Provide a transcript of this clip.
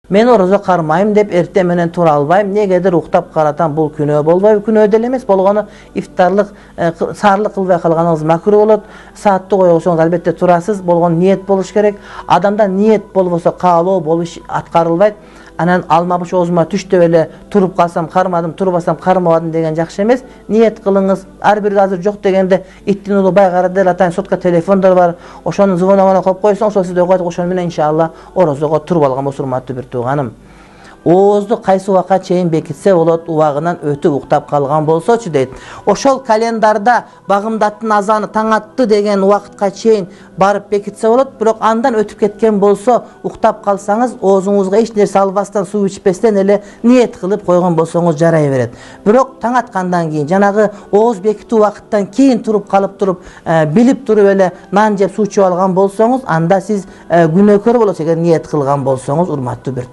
Men oroza karmayım dep erte menen tura albayım. Negedir uktap karatan bul күнөө bolбойбу? Күнөө деле эмес, болгону iftarlık sarlık kılbay kalганыңыз makruh болот. Saatты коюңуз албетте турасыз, болгону ниет болуш керек. Адамда ниет болбосо каалоо болуш аткарылбайт. Анан алмабыш оозума түш деп эле туруп калсам кармадым, турбасам кармабадым деген жакшы эмес. Ниет кылыңыз. Ар бир азыр жок дегенде иттин улу байгара дел атайын сотка телефондор бар. Ошонун звоногуна коюп койсоң, ошол сизде койот, ошону менен иншалла орозого туруп алган болсо урматтуу бир тууганым. Оозду кайсы убакка чейин бекитсе болот, убагынан өтүп уктап калган болсочу дейт. Ошол календарда багымдаттын азаны таң атты деген убакытка чейин барып бекитсе болот, бирок андан өтүп кеткен болсо, уктап калсаңыз, оозуңузга эч нерсе албастан, суу ичпестен эле ниет кылып койгон болсоңуз жарай берет. Бирок таң аткандан кийин, жанагы ооз бекитүү убакыттан кийин туруп калып туруп, билип туруп эле нан жеп суу ичип алган болсоңуз, анда сиз күнөөкөр болосуз, эгер ниет кылган болсоңуз, урматтуу бир